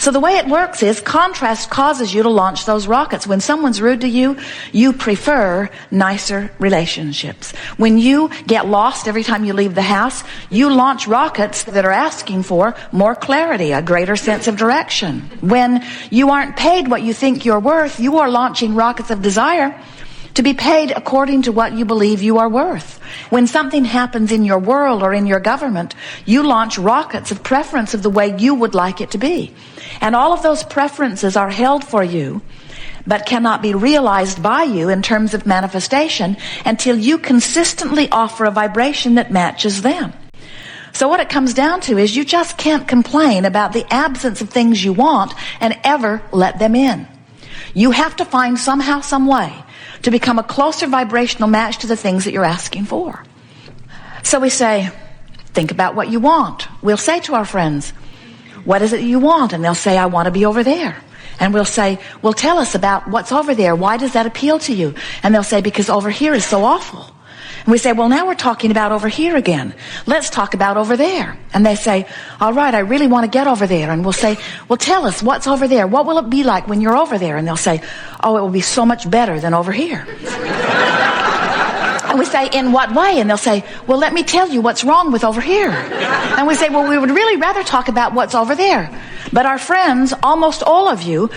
So the way it works is contrast causes you to launch those rockets. When someone's rude to you, you prefer nicer relationships. When you get lost every time you leave the house, you launch rockets that are asking for more clarity, a greater sense of direction. When you aren't paid what you think you're worth, you are launching rockets of desire to be paid according to what you believe you are worth. When something happens in your world or in your government, you launch rockets of preference of the way you would like it to be. And all of those preferences are held for you, but cannot be realized by you in terms of manifestation until you consistently offer a vibration that matches them. So what it comes down to is you just can't complain about the absence of things you want and ever let them in. You have to find somehow, some way to become a closer vibrational match to the things that you're asking for. So we say, think about what you want. We'll say to our friends, what is it you want? And they'll say, I want to be over there. And we'll say, well, tell us about what's over there. Why does that appeal to you? And they'll say, because over here is so awful. And we say, well, now we're talking about over here again. Let's talk about over there. And they say, all right, I really want to get over there. And we'll say, well, tell us what's over there. What will it be like when you're over there? And they'll say, oh, it will be so much better than over here. And we say, in what way? And they'll say, well, let me tell you what's wrong with over here. And we say, well, we would really rather talk about what's over there. But our friends, almost all of you,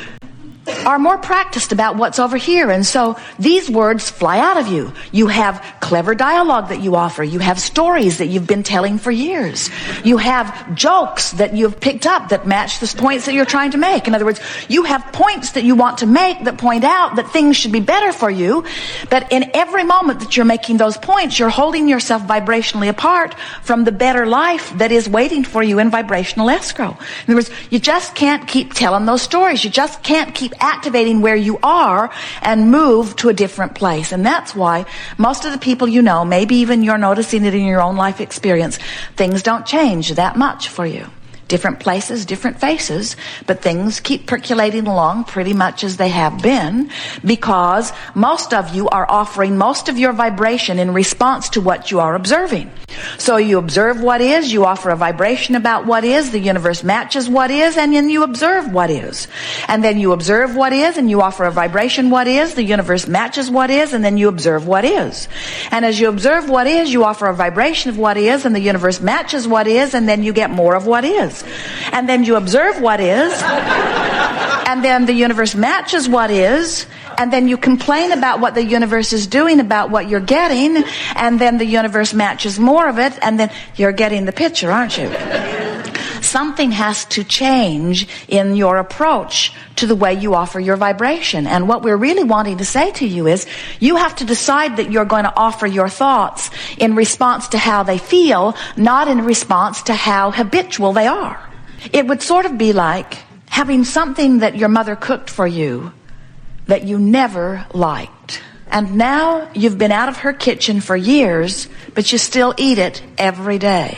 are more practiced about what's over here, and so these words fly out of you. You have clever dialogue that you offer. You have stories that you've been telling for years. You have jokes that you've picked up that match the points that you're trying to make. In other words, you have points that you want to make that point out that things should be better for you, but in every moment that you're making those points, you're holding yourself vibrationally apart from the better life that is waiting for you in vibrational escrow. In other words, you just can't keep telling those stories. You just can't keep activating where you are and move to a different place. And that's why most of the people you know, maybe even you're noticing it in your own life experience, things don't change that much for you. Different places, different faces, but things keep percolating along pretty much as they have been, because most of you are offering most of your vibration in response to what you are observing. So you observe what is, you offer a vibration about what is, the universe matches what is, and then you observe what is. And then you observe what is, and you offer a vibration what is, the universe matches what is, and then you observe what is. And as you observe what is, you offer a vibration of what is, and the universe matches what is, and then you get more of what is. And then you observe what is, and then the universe matches what is, and then you complain about what the universe is doing about what you're getting, and then the universe matches more of it, and then you're getting the picture, aren't you? Something has to change in your approach to the way you offer your vibration. And what we're really wanting to say to you is, you have to decide that you're going to offer your thoughts in response to how they feel, not in response to how habitual they are. It would sort of be like having something that your mother cooked for you that you never liked. And now you've been out of her kitchen for years, but you still eat it every day.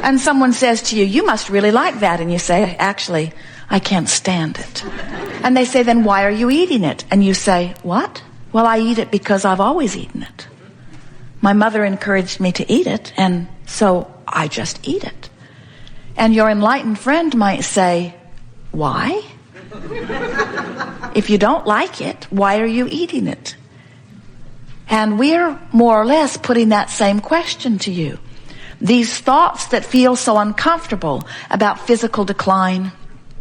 And someone says to you, you must really like that. And you say, actually, I can't stand it. And they say, then why are you eating it? And you say, what? Well, I eat it because I've always eaten it. My mother encouraged me to eat it, and so I just eat it. And your enlightened friend might say, why? If you don't like it, why are you eating it? And we're more or less putting that same question to you. These thoughts that feel so uncomfortable about physical decline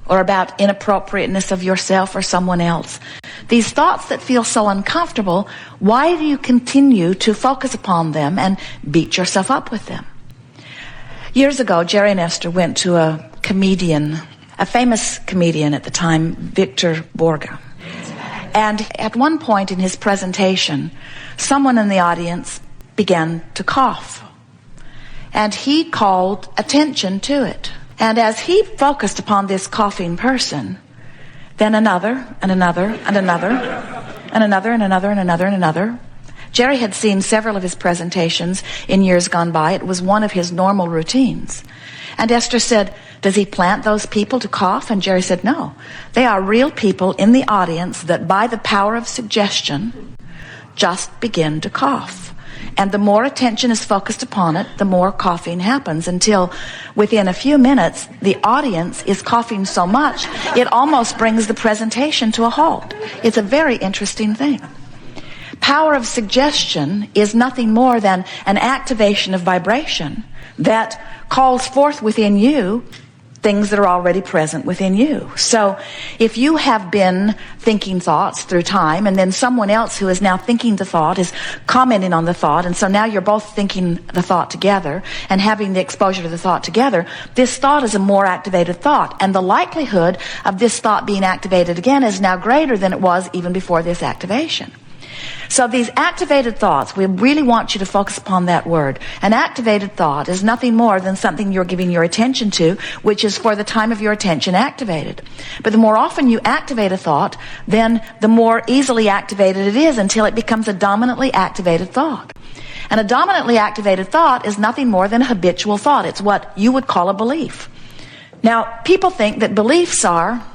or about inappropriateness of yourself or someone else, these thoughts that feel so uncomfortable, why do you continue to focus upon them and beat yourself up with them? Years ago, Jerry and Esther went to a comedian, a famous comedian at the time, Victor Borge. And at one point in his presentation, someone in the audience began to cough. And he called attention to it. And as he focused upon this coughing person, then another, and another, and another, and another, and another, and another, and another. Jerry had seen several of his presentations in years gone by. It was one of his normal routines. And Esther said, does he plant those people to cough? And Jerry said, no. They are real people in the audience that by the power of suggestion just begin to cough. And the more attention is focused upon it, the more coughing happens, until within a few minutes, the audience is coughing so much, it almost brings the presentation to a halt. It's a very interesting thing. Power of suggestion is nothing more than an activation of vibration that calls forth within you things that are already present within you. So if you have been thinking thoughts through time, and then someone else who is now thinking the thought is commenting on the thought, and so now you're both thinking the thought together and having the exposure to the thought together, this thought is a more activated thought, and the likelihood of this thought being activated again is now greater than it was even before this activation. So these activated thoughts, we really want you to focus upon that word. An activated thought is nothing more than something you're giving your attention to, which is for the time of your attention activated. But the more often you activate a thought, then the more easily activated it is until it becomes a dominantly activated thought. And a dominantly activated thought is nothing more than a habitual thought. It's what you would call a belief. Now, people think that beliefs are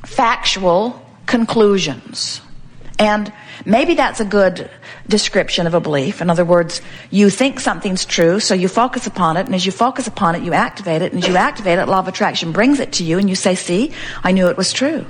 factual conclusions. And maybe that's a good description of a belief. In other words, you think something's true, so you focus upon it, and as you focus upon it, you activate it, and as you activate it, law of attraction brings it to you, and you say, see, I knew it was true.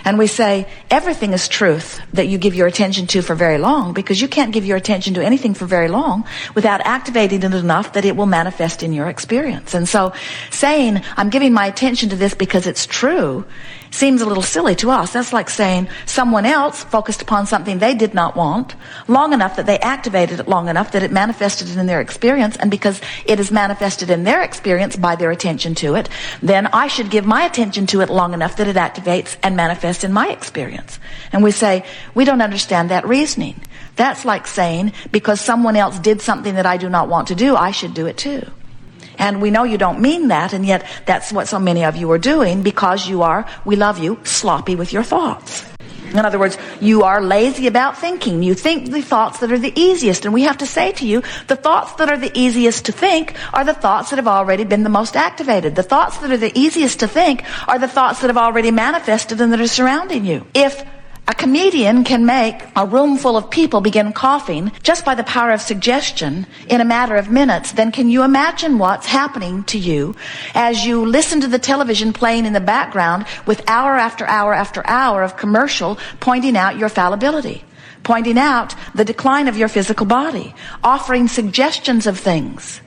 And we say, everything is truth that you give your attention to for very long, because you can't give your attention to anything for very long without activating it enough that it will manifest in your experience. And so saying, I'm giving my attention to this because it's true, seems a little silly to us. That's like saying someone else focused upon something they did not want long enough that they activated it long enough that it manifested in their experience, and because it is manifested in their experience by their attention to it, then I should give my attention to it long enough that it activates and manifests in my experience. And we say, we don't understand that reasoning. That's like saying, because someone else did something that I do not want to do, I should do it too. And we know you don't mean that, and yet that's what so many of you are doing, because you are, we love you, sloppy with your thoughts. In other words, you are lazy about thinking. You think the thoughts that are the easiest, and we have to say to you, the thoughts that are the easiest to think are the thoughts that have already been the most activated. The thoughts that are the easiest to think are the thoughts that have already manifested and that are surrounding you. If a comedian can make a room full of people begin coughing just by the power of suggestion in a matter of minutes, then can you imagine what's happening to you as you listen to the television playing in the background with hour after hour after hour of commercial pointing out your fallibility, pointing out the decline of your physical body, offering suggestions of things.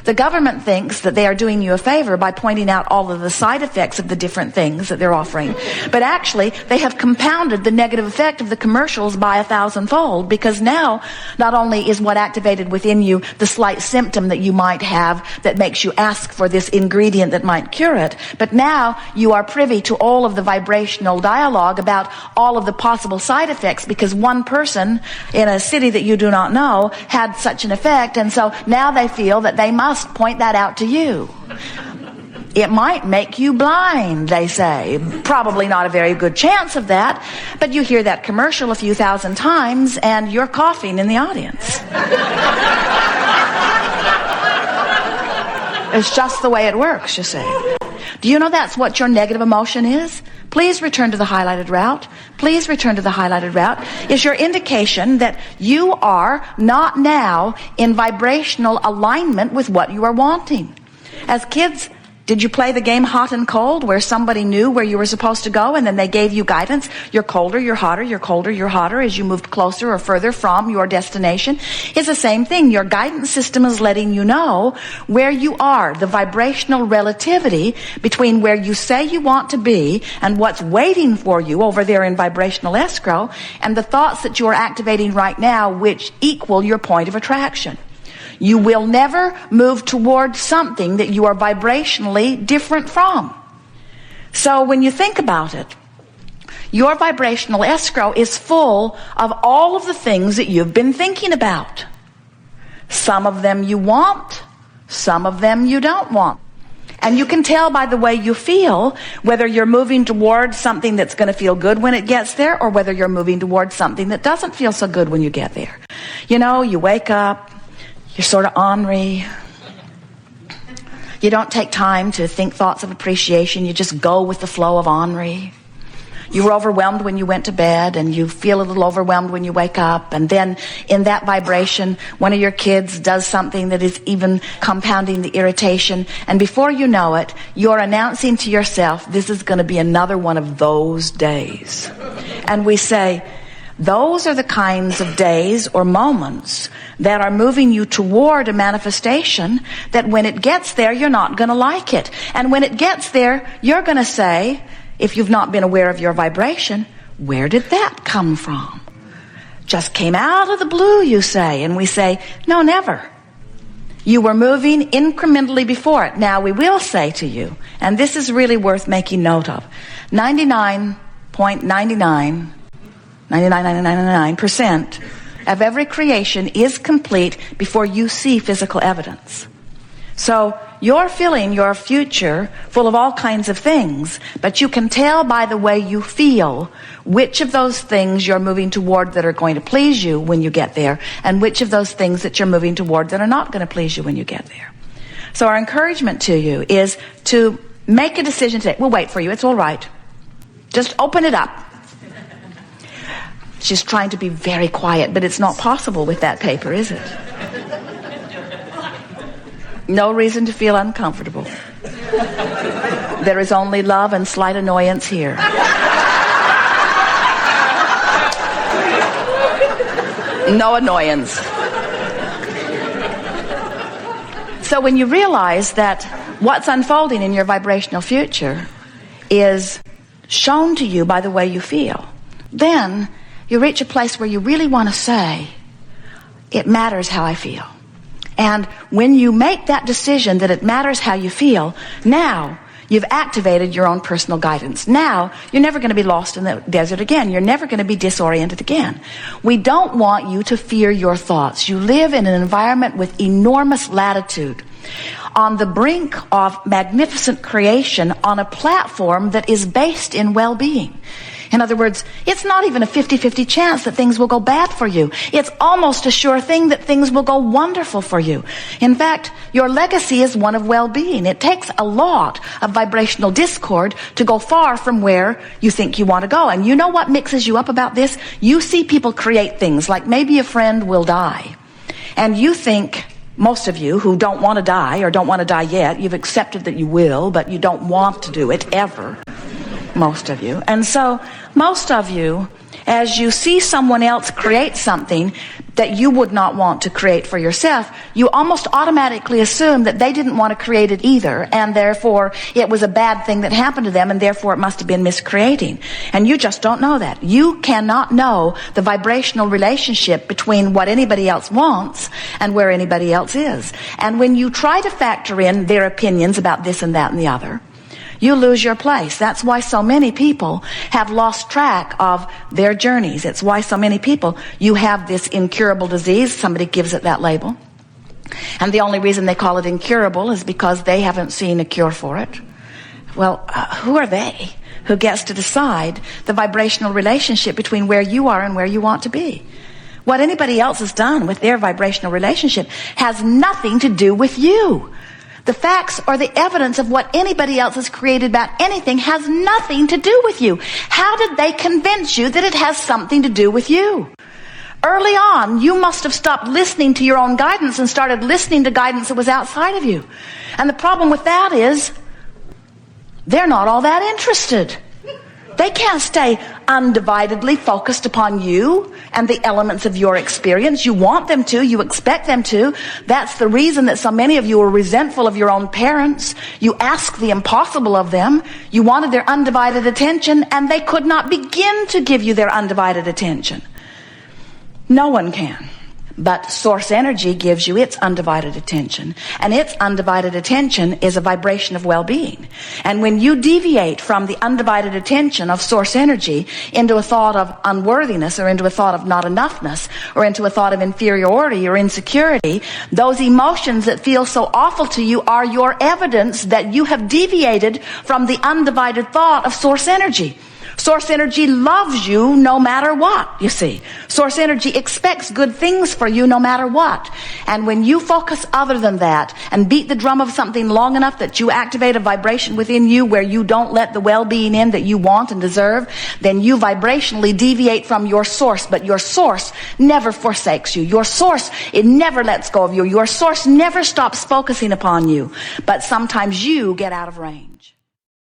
The government thinks that they are doing you a favor by pointing out all of the side effects of the different things that they're offering. But actually, they have compounded the negative effect of the commercials by 1,000-fold, because now, not only is what activated within you the slight symptom that you might have that makes you ask for this ingredient that might cure it, but now you are privy to all of the vibrational dialogue about all of the possible side effects, because one person in a city that you do not know had such an effect, and so now they feel that they must point that out to you. It might make you blind, they say. Probably not a very good chance of that, but you hear that commercial a few thousand times and you're coughing in the audience. It's just the way it works, you see. Do you know that's what your negative emotion is? Please return to the highlighted route. Please return to the highlighted route. Is your indication that you are not now in vibrational alignment with what you are wanting. As kids, did you play the game hot and cold, where somebody knew where you were supposed to go and then they gave you guidance? You're colder, you're hotter, you're colder, you're hotter as you moved closer or further from your destination. It's the same thing. Your guidance system is letting you know where you are, the vibrational relativity between where you say you want to be and what's waiting for you over there in vibrational escrow, and the thoughts that you are activating right now, which equal your point of attraction. You will never move towards something that you are vibrationally different from. So when you think about it, your vibrational escrow is full of all of the things that you've been thinking about. Some of them you want, some of them you don't want. And you can tell by the way you feel whether you're moving towards something that's going to feel good when it gets there, or whether you're moving towards something that doesn't feel so good when you get there. You know, you wake up, you're sort of ornery. You don't take time to think thoughts of appreciation. You just go with the flow of ornery. You were overwhelmed when you went to bed, and you feel a little overwhelmed when you wake up. And then in that vibration, one of your kids does something that is even compounding the irritation. And before you know it, you're announcing to yourself, this is going to be another one of those days. And we say, those are the kinds of days or moments that are moving you toward a manifestation that when it gets there, you're not going to like it. And when it gets there, you're going to say, if you've not been aware of your vibration, where did that come from? Just came out of the blue, you say. And we say, no, never. You were moving incrementally before it. Now, we will say to you, and this is really worth making note of, 99.99% of every creation is complete before you see physical evidence. So you're filling your future full of all kinds of things, but you can tell by the way you feel which of those things you're moving toward that are going to please you when you get there, and which of those things that you're moving toward that are not going to please you when you get there. So our encouragement to you is to make a decision today. We'll wait for you. It's all right. Just open it up. She's trying to be very quiet, but it's not possible with that paper, is it? No reason to feel uncomfortable. There is only love and slight annoyance here. No annoyance. So when you realize that what's unfolding in your vibrational future is shown to you by the way you feel, then you reach a place where you really want to say, it matters how I feel. And when you make that decision that it matters how you feel, now you've activated your own personal guidance. Now you're never going to be lost in the desert again. You're never going to be disoriented again. We don't want you to fear your thoughts. You live in an environment with enormous latitude, on the brink of magnificent creation, on a platform that is based in well-being. In other words, it's not even a 50-50 chance that things will go bad for you. It's almost a sure thing that things will go wonderful for you. In fact, your legacy is one of well-being. It takes a lot of vibrational discord to go far from where you think you want to go. And you know what mixes you up about this? You see people create things like maybe a friend will die. And you think, most of you who don't want to die or don't want to die yet, you've accepted that you will, but you don't want to do it ever. Most of you. And so most of you, as you see someone else create something that you would not want to create for yourself, you almost automatically assume that they didn't want to create it either, and therefore it was a bad thing that happened to them, and therefore it must have been miscreating. And you just don't know that. You cannot know the vibrational relationship between what anybody else wants and where anybody else is. And when you try to factor in their opinions about this and that and the other, you lose your place. That's why so many people have lost track of their journeys. It's why so many people, you have this incurable disease. Somebody gives it that label. And the only reason they call it incurable is because they haven't seen a cure for it. Well, who are they who gets to decide the vibrational relationship between where you are and where you want to be? What anybody else has done with their vibrational relationship has nothing to do with you. The facts or the evidence of what anybody else has created about anything has nothing to do with you. How did they convince you that it has something to do with you? Early on, you must have stopped listening to your own guidance and started listening to guidance that was outside of you. And the problem with that is, they're not all that interested. They can't stay undividedly focused upon you and the elements of your experience. You want them to. You expect them to. That's the reason that so many of you are resentful of your own parents. You ask the impossible of them. You wanted their undivided attention, and they could not begin to give you their undivided attention. No one can. But source energy gives you its undivided attention. And its undivided attention is a vibration of well-being. And when you deviate from the undivided attention of source energy into a thought of unworthiness, or into a thought of not enoughness, or into a thought of inferiority or insecurity, those emotions that feel so awful to you are your evidence that you have deviated from the undivided thought of source energy. Source energy loves you no matter what, you see. Source energy expects good things for you no matter what. And when you focus other than that and beat the drum of something long enough that you activate a vibration within you where you don't let the well-being in that you want and deserve, then you vibrationally deviate from your source. But your source never forsakes you. Your source, it never lets go of you. Your source never stops focusing upon you. But sometimes you get out of range.